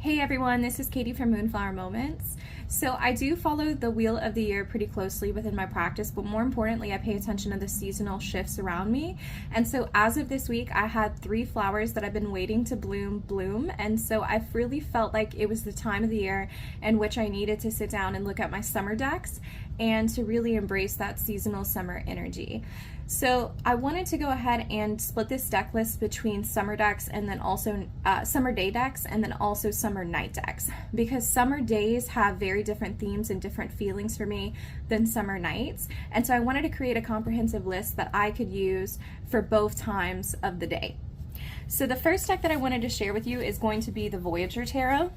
Hey everyone, this is Katie from Moonflower Moments. So I do follow the wheel of the year pretty closely within my practice, but more importantly, I pay attention to the seasonal shifts around me. And so as of this week, I had 3 flowers that I've been waiting to bloom. And so I really felt like it was the time of the year in which I needed to sit down and look at my summer decks and to really embrace that seasonal summer energy. So I wanted to go ahead and split this deck list between summer decks and then also summer day decks and then also summer night decks, because summer days have very different themes and different feelings for me than summer nights. And so I wanted to create a comprehensive list that I could use for both times of the day. So the first deck that I wanted to share with you is going to be the Voyager Tarot.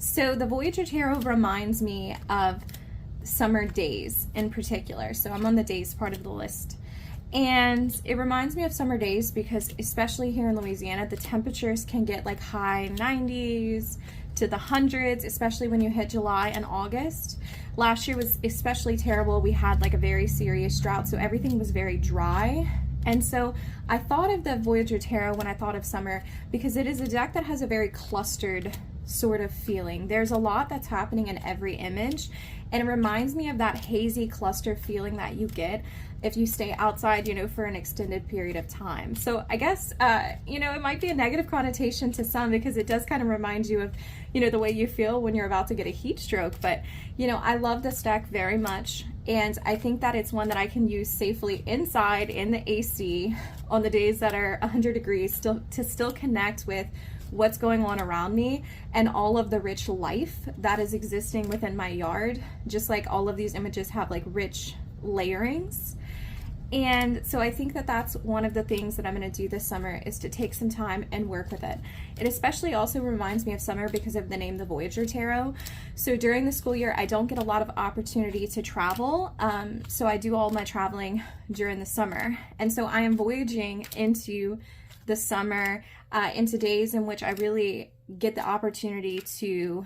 So the Voyager Tarot reminds me of summer days in particular. So I'm on the days part of the list. And it reminds me of summer days because especially here in Louisiana, the temperatures can get like high 90s to the hundreds, especially when you hit July and August. Last year was especially terrible. We had like a very serious drought, so everything was very dry. And so I thought of the Voyager Tarot when I thought of summer because it is a deck that has a very clustered sort of feeling. There's a lot that's happening in every image, and it reminds me of that hazy cluster feeling that you get if you stay outside, for an extended period of time. So I guess, it might be a negative connotation to some because it does kind of remind you of, the way you feel when you're about to get a heat stroke. But, I love this deck very much. And I think that it's one that I can use safely inside in the AC on the days that are 100 degrees to still connect with what's going on around me and all of the rich life that is existing within my yard. Just like all of these images have like rich layerings. And so I think that that's one of the things that I'm going to do this summer is to take some time and work with it. It especially also reminds me of summer because of the name, the Voyager Tarot. So during the school year, I don't get a lot of opportunity to travel. So I do all my traveling during the summer. And so I am voyaging into the summer, into days in which I really get the opportunity to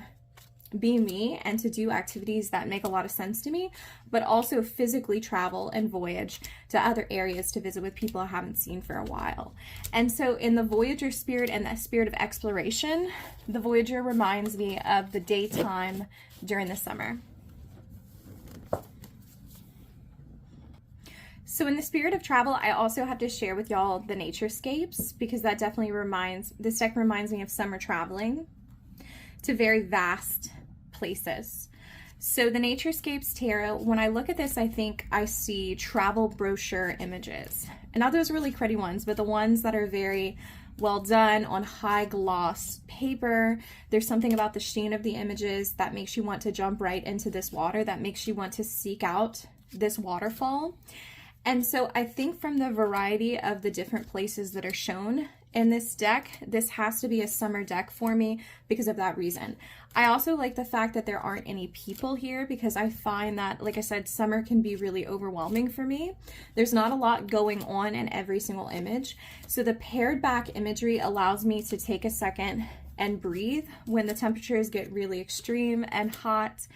be me and to do activities that make a lot of sense to me, but also physically travel and voyage to other areas to visit with people I haven't seen for a while. And so in the Voyager spirit and that spirit of exploration, the Voyager reminds me of the daytime during the summer. So in the spirit of travel, I also have to share with y'all the Naturescapes because that definitely this deck reminds me of summer traveling to very vast places. So the Naturescapes Tarot, when I look at this, I think I see travel brochure images. And not those really pretty ones, but the ones that are very well done on high gloss paper. There's something about the sheen of the images that makes you want to jump right into this water, that makes you want to seek out this waterfall. And so I think from the variety of the different places that are shown in this deck, this has to be a summer deck for me because of that reason. I also like the fact that there aren't any people here because I find that, like I said, summer can be really overwhelming for me. There's not a lot going on in every single image. So the pared back imagery allows me to take a second and breathe when the temperatures get really extreme and hot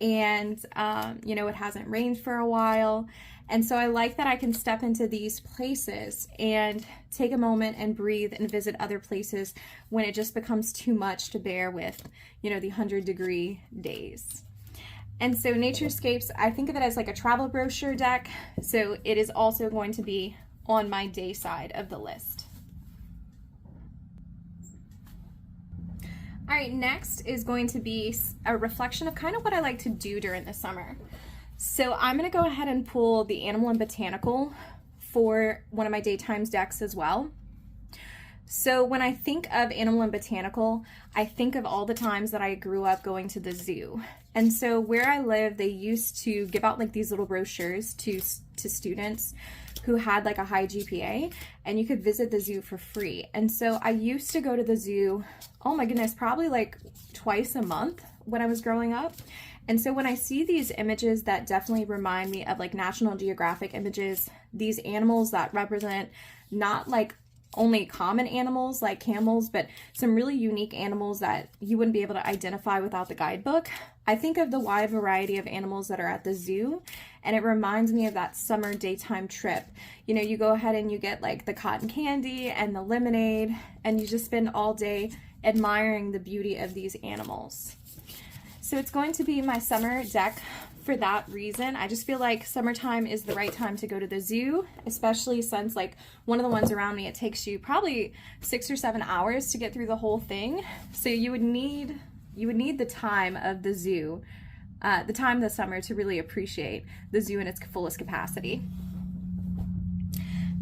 and, it hasn't rained for a while. And so I like that I can step into these places and take a moment and breathe and visit other places when it just becomes too much to bear with, the 100-degree days. And so Naturescapes, I think of it as like a travel brochure deck. So it is also going to be on my day side of the list. All right, next is going to be a reflection of kind of what I like to do during the summer. So I'm going to go ahead and pull the Animal and Botanical for one of my daytimes decks as well. So when I think of Animal and Botanical, I think of all the times that I grew up going to the zoo. And so where I live, they used to give out like these little brochures to students who had like a high GPA, and you could visit the zoo for free. And so I used to go to the zoo, oh my goodness, probably like twice a month when I was growing up. And so when I see these images that definitely remind me of like National Geographic images, these animals that represent not like only common animals like camels, but some really unique animals that you wouldn't be able to identify without the guidebook. I think of the wide variety of animals that are at the zoo, and it reminds me of that summer daytime trip. You know, you go ahead and you get like the cotton candy and the lemonade, and you just spend all day admiring the beauty of these animals. So it's going to be my summer deck for that reason. I just feel like summertime is the right time to go to the zoo, especially since like one of the ones around me, it takes you probably 6 or 7 hours to get through the whole thing. So you would need the time of the zoo, the time of the summer to really appreciate the zoo in its fullest capacity.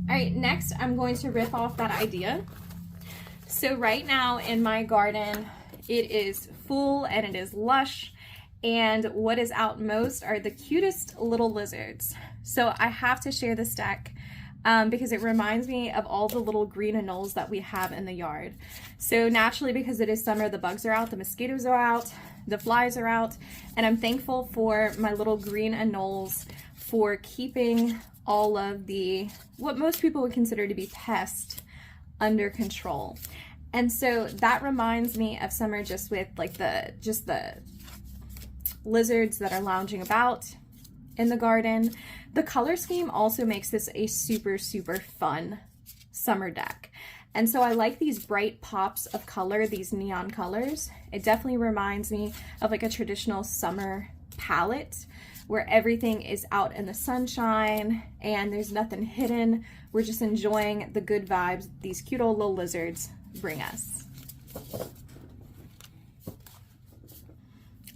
All right, next I'm going to riff off that idea. So right now in my garden, it is full and it is lush, and what is out most are the cutest little lizards. So I have to share this deck because it reminds me of all the little green anoles that we have in the yard. So naturally, because it is summer, the bugs are out, the mosquitoes are out, the flies are out, and I'm thankful for my little green anoles for keeping all of the, what most people would consider to be pests, under control. And so that reminds me of summer, just with like the lizards that are lounging about in the garden. The color scheme also makes this a super, super fun summer deck. And so I like these bright pops of color, these neon colors. It definitely reminds me of like a traditional summer palette where everything is out in the sunshine and there's nothing hidden. We're just enjoying the good vibes these cute old little lizards bring us.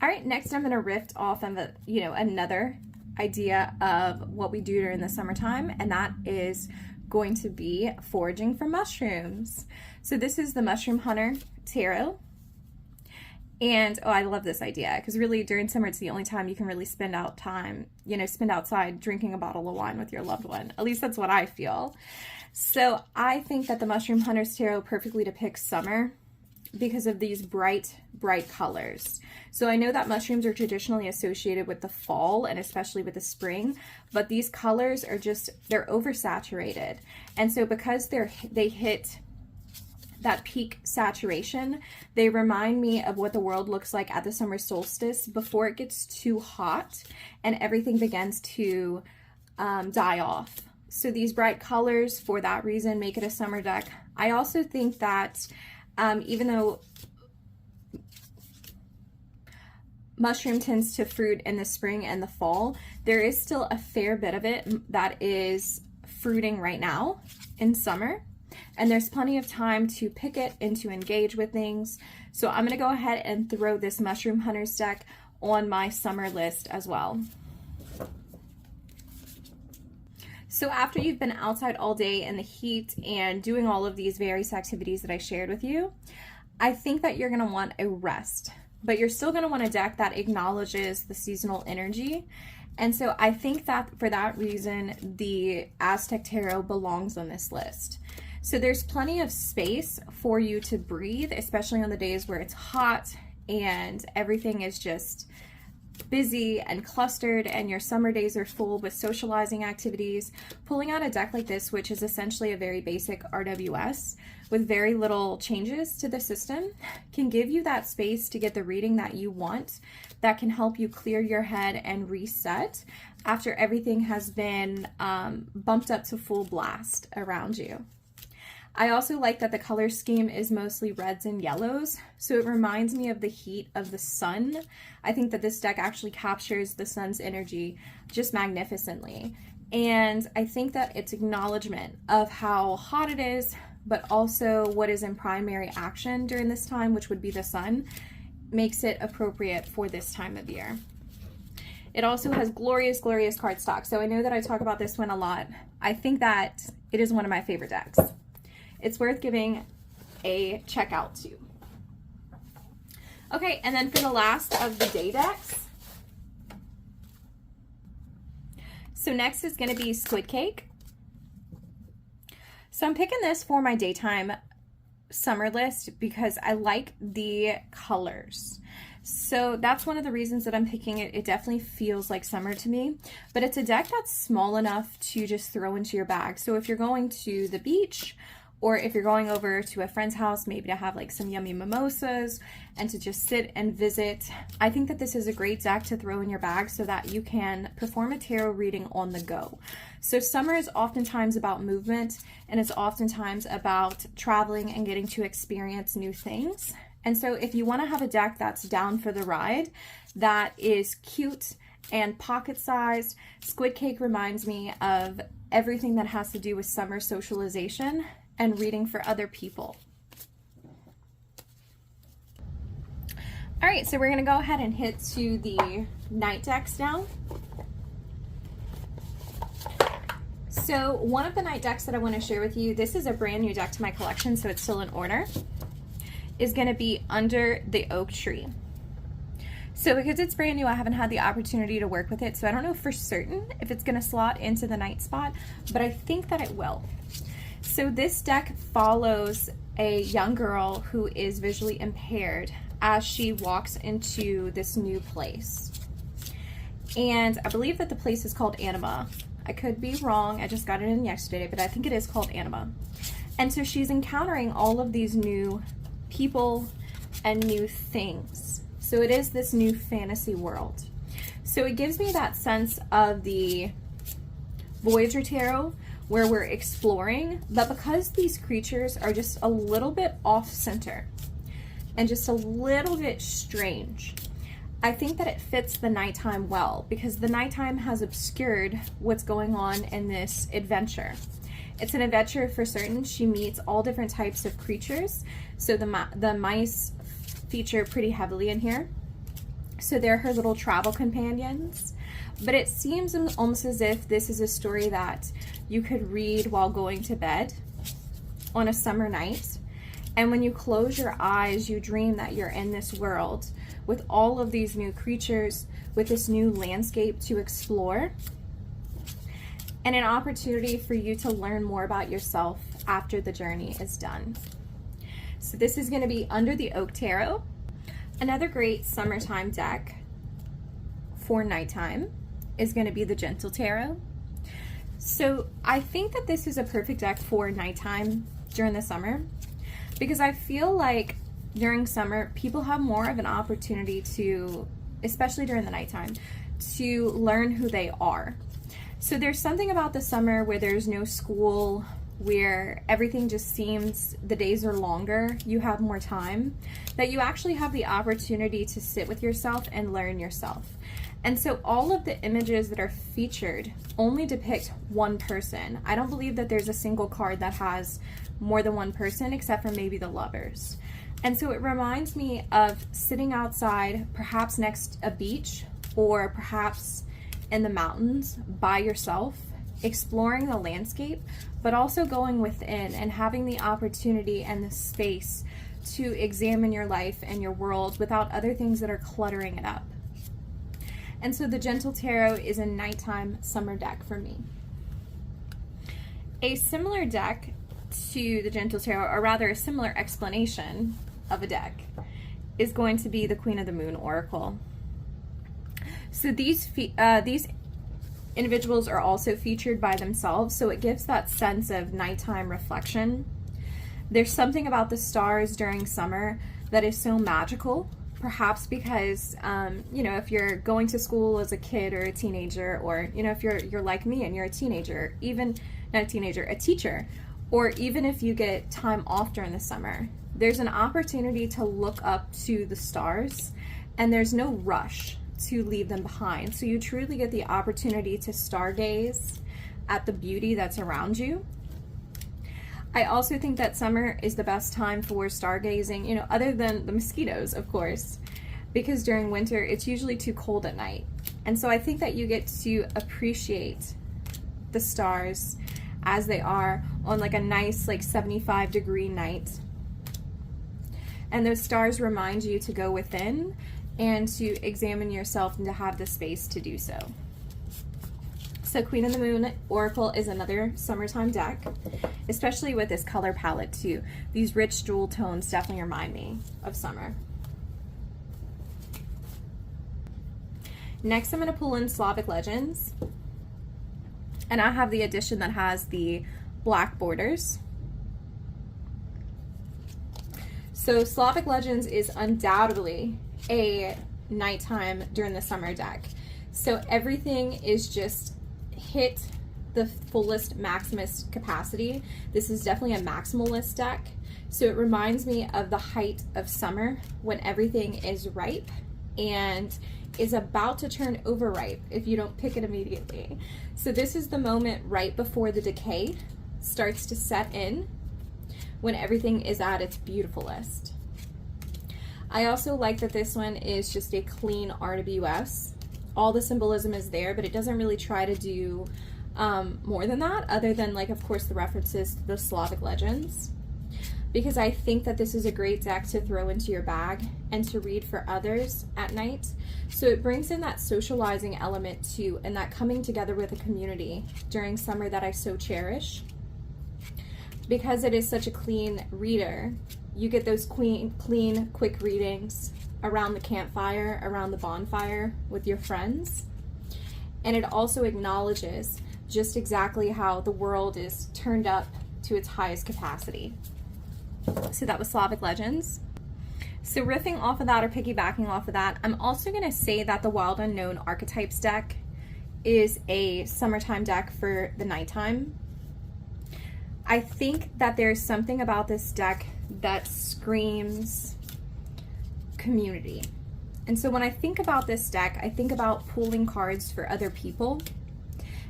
All right, next I'm gonna riff off of another idea of what we do during the summertime, and that is going to be foraging for mushrooms. So this is the Mushroom Hunter Tarot. And oh, I love this idea because really during summer it's the only time you can really spend outside drinking a bottle of wine with your loved one. At least that's what I feel. So I think that the Mushroom Hunter's Tarot perfectly depicts summer because of these bright colors. So I know that mushrooms are traditionally associated with the fall and especially with the spring, but these colors are they're oversaturated. And so because they hit that peak saturation, they remind me of what the world looks like at the summer solstice before it gets too hot and everything begins to die off. So these bright colors, for that reason, make it a summer deck. I also think that even though mushroom tends to fruit in the spring and the fall, there is still a fair bit of it that is fruiting right now in summer. And there's plenty of time to pick it and to engage with things. So I'm gonna go ahead and throw this Mushroom Hunters deck on my summer list as well. So after you've been outside all day in the heat and doing all of these various activities that I shared with you, I think that you're gonna want a rest, but you're still gonna want a deck that acknowledges the seasonal energy. And so I think that for that reason, the Aztec Tarot belongs on this list. So there's plenty of space for you to breathe, especially on the days where it's hot and everything is just busy and clustered and your summer days are full with socializing activities. Pulling out a deck like this, which is essentially a very basic RWS with very little changes to the system, can give you that space to get the reading that you want, that can help you clear your head and reset after everything has been bumped up to full blast around you. I also like that the color scheme is mostly reds and yellows, so it reminds me of the heat of the sun. I think that this deck actually captures the sun's energy just magnificently. And I think that its acknowledgement of how hot it is, but also what is in primary action during this time, which would be the sun, makes it appropriate for this time of year. It also has glorious, glorious cardstock. So I know that I talk about this one a lot. I think that it is one of my favorite decks. It's worth giving a check out to. Okay, and then for the last of the day decks. So next is going to be Squid Cake. So I'm picking this for my daytime summer list because I like the colors. So that's one of the reasons that I'm picking it. It definitely feels like summer to me, but it's a deck that's small enough to just throw into your bag. So if you're going to the beach, or if you're going over to a friend's house, maybe to have like some yummy mimosas and to just sit and visit. I think that this is a great deck to throw in your bag so that you can perform a tarot reading on the go. So summer is oftentimes about movement, and it's oftentimes about traveling and getting to experience new things. And so if you want to have a deck that's down for the ride, that is cute and pocket-sized, Squid Cake reminds me of everything that has to do with summer socialization and reading for other people. All right, so we're going to go ahead and hit to the night decks now. So one of the night decks that I want to share with you, this is a brand new deck to my collection, so it's still in order, is going to be Under the Oak Tree. So because it's brand new, I haven't had the opportunity to work with it, so I don't know for certain if it's going to slot into the night spot, but I think that it will. So this deck follows a young girl who is visually impaired as she walks into this new place. And I believe that the place is called Anima. I could be wrong, I just got it in yesterday, but I think it is called Anima. And so she's encountering all of these new people and new things. So it is this new fantasy world. So it gives me that sense of the Voyager Tarot, where we're exploring, but because these creatures are just a little bit off center and just a little bit strange, I think that it fits the nighttime well, because the nighttime has obscured what's going on in this adventure. It's an adventure for certain. She meets all different types of creatures. So the mice feature pretty heavily in here. So they're her little travel companions. But it seems almost as if this is a story that you could read while going to bed on a summer night. And when you close your eyes, you dream that you're in this world with all of these new creatures, with this new landscape to explore, and an opportunity for you to learn more about yourself after the journey is done. So this is going to be Under the Oak Tarot. Another great summertime deck for nighttime is going to be the Gentle Tarot. So I think that this is a perfect deck for nighttime during the summer, because I feel like during summer people have more of an opportunity to, especially during the nighttime, to learn who they are. So there's something about the summer where there's no school, where everything just seems, the days are longer, you have more time, that you actually have the opportunity to sit with yourself and learn yourself. And so all of the images that are featured only depict one person. I don't believe that there's a single card that has more than one person, except for maybe the lovers. And so it reminds me of sitting outside, perhaps next a beach, or perhaps in the mountains by yourself, exploring the landscape, but also going within and having the opportunity and the space to examine your life and your world without other things that are cluttering it up. And so the Gentle Tarot is a nighttime summer deck for me. A similar deck to the Gentle Tarot, or rather a similar explanation of a deck, is going to be the Queen of the Moon Oracle. So these individuals are also featured by themselves, so it gives that sense of nighttime reflection. There's something about the stars during summer that is so magical, perhaps because, you know, if you're going to school as a kid or a teenager, or, you know, if you're like me and you're a teenager, even, not a teenager, a teacher, or even if you get time off during the summer, there's an opportunity to look up to the stars, and there's no rush to leave them behind. So you truly get the opportunity to stargaze at the beauty that's around you. I also think that summer is the best time for stargazing, you know, other than the mosquitoes, of course, because during winter it's usually too cold at night. And so I think that you get to appreciate the stars as they are on like a nice like 75-degree night. And those stars remind you to go within and to examine yourself and to have the space to do so. So Queen of the Moon Oracle is another summertime deck, especially with this color palette too. These rich jewel tones definitely remind me of summer. Next, I'm going to pull in Slavic Legends, and I have the edition that has the black borders. So Slavic Legends is undoubtedly a nighttime during the summer deck. So everything is just hit the fullest maximist capacity. This is definitely a maximalist deck. So it reminds me of the height of summer when everything is ripe and is about to turn overripe if you don't pick it immediately. So this is the moment right before the decay starts to set in, when everything is at its beautifulest. I also like that this one is just a clean RWS. All the symbolism is there, but it doesn't really try to do more than that, other than, like, of course, the references to the Slavic legends. Because I think that this is a great deck to throw into your bag and to read for others at night. So it brings in that socializing element too, and that coming together with a community during summer that I so cherish. Because it is such a clean reader, you get those clean, quick readings around the campfire, around the bonfire with your friends. And it also acknowledges just exactly how the world is turned up to its highest capacity. So that was Slavic Legends. So riffing off of that, or piggybacking off of that, I'm also going to say that the Wild Unknown Archetypes deck is a summertime deck for the nighttime. I think that there's something about this deck that screams community. And so when I think about this deck, I think about pulling cards for other people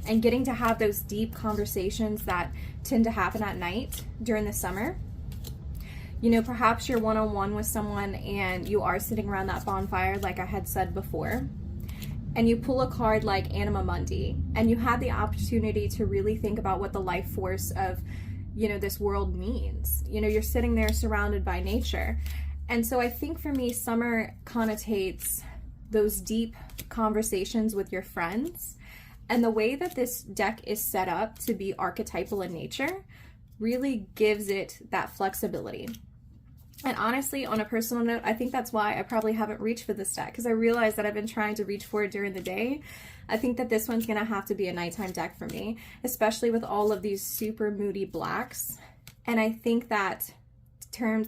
and getting to have those deep conversations that tend to happen at night during the summer. You know, perhaps you're one-on-one with someone and you are sitting around that bonfire, like I had said before, and you pull a card like Anima Mundi, and you have the opportunity to really think about what the life force of, you know, this world means. You know, you're sitting there surrounded by nature. And so I think for me, summer connotates those deep conversations with your friends. And the way that this deck is set up to be archetypal in nature really gives it that flexibility. And honestly, on a personal note, I think that's why I probably haven't reached for this deck, because I realized that I've been trying to reach for it during the day. I think that this one's going to have to be a nighttime deck for me, especially with all of these super moody blacks. And I think that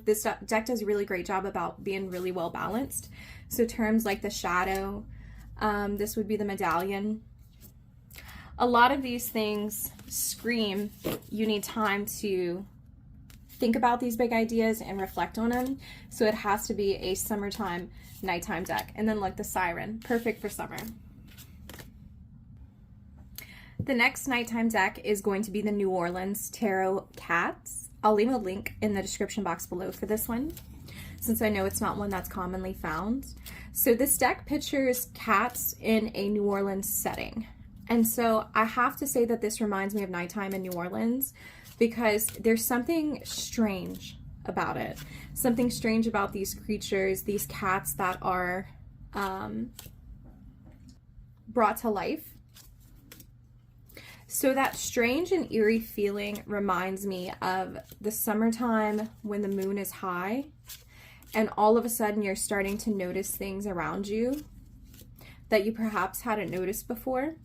this deck does a really great job about being really well balanced. So terms like the shadow, this would be the medallion. A lot of these things scream you need time to think about these big ideas and reflect on them. So it has to be a summertime, nighttime deck. And then like the siren, perfect for summer. The next nighttime deck is going to be the New Orleans Tarot Cats. I'll leave a link in the description box below for this one, since I know it's not one that's commonly found. So this deck pictures cats in a New Orleans setting. And so I have to say that this reminds me of nighttime in New Orleans, because there's something strange about it. Something strange about these creatures, these cats that are brought to life. So that strange and eerie feeling reminds me of the summertime when the moon is high and all of a sudden you're starting to notice things around you that you perhaps hadn't noticed before.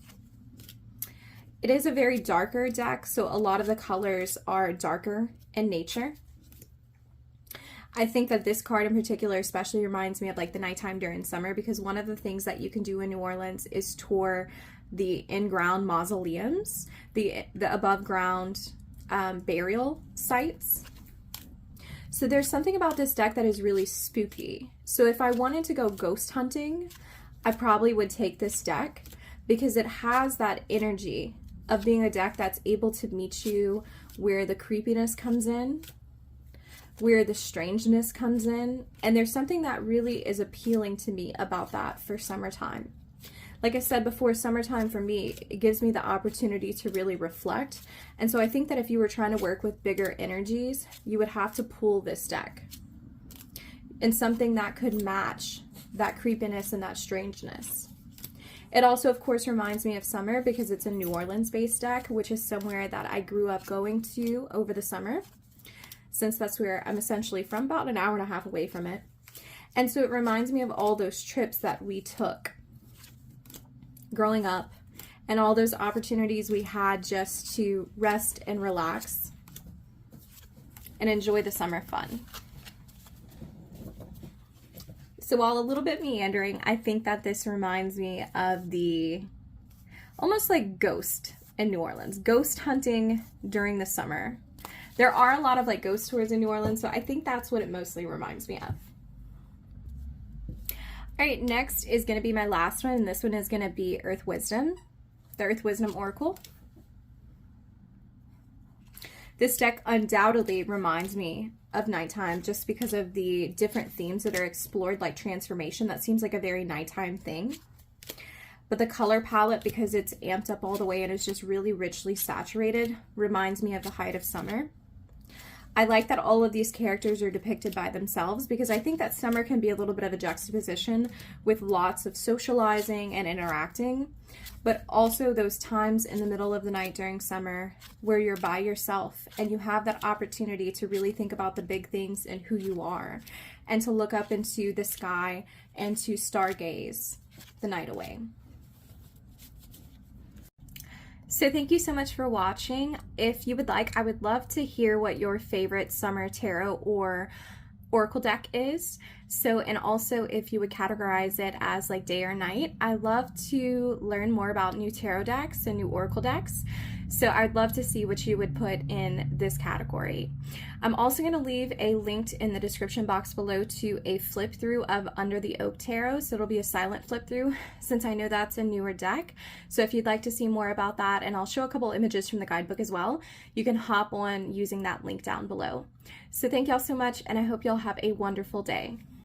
It is a very darker deck, so a lot of the colors are darker in nature. I think that this card in particular especially reminds me of like the nighttime during summer, because one of the things that you can do in New Orleans is tour the in-ground mausoleums, the above-ground burial sites. So there's something about this deck that is really spooky. So if I wanted to go ghost hunting, I probably would take this deck, because it has that energy of being a deck that's able to meet you where the creepiness comes in, where the strangeness comes in, and there's something that really is appealing to me about that for summertime. Like I said before, summertime for me, it gives me the opportunity to really reflect, and so I think that if you were trying to work with bigger energies, you would have to pull this deck and something that could match that creepiness and that strangeness. It also, of course, reminds me of summer because it's a New Orleans-based deck, which is somewhere that I grew up going to over the summer, since that's where I'm essentially from, about an hour and a half away from it. And so it reminds me of all those trips that we took growing up and all those opportunities we had just to rest and relax and enjoy the summer fun. So while a little bit meandering, I think that this reminds me of the almost like ghost in New Orleans, ghost hunting during the summer. There are a lot of like ghost tours in New Orleans, so I think that's what it mostly reminds me of. All right, next is going to be my last one, and this one is going to be Earth Wisdom, the Earth Wisdom Oracle. This deck undoubtedly reminds me of nighttime just because of the different themes that are explored, like transformation. That seems like a very nighttime thing. But the color palette, because it's amped up all the way and is just really richly saturated, reminds me of the height of summer. I like that all of these characters are depicted by themselves because I think that summer can be a little bit of a juxtaposition with lots of socializing and interacting, but also those times in the middle of the night during summer where you're by yourself and you have that opportunity to really think about the big things and who you are, and to look up into the sky and to stargaze the night away. So thank you so much for watching. If you would like, I would love to hear what your favorite summer tarot or oracle deck is. So, and also if you would categorize it as like day or night. I love to learn more about new tarot decks and new oracle decks. So I'd love to see what you would put in this category. I'm also going to leave a link in the description box below to a flip through of Under the Oak Tarot. So it'll be a silent flip through since I know that's a newer deck. So if you'd like to see more about that, and I'll show a couple images from the guidebook as well, you can hop on using that link down below. So thank y'all so much, and I hope y'all have a wonderful day.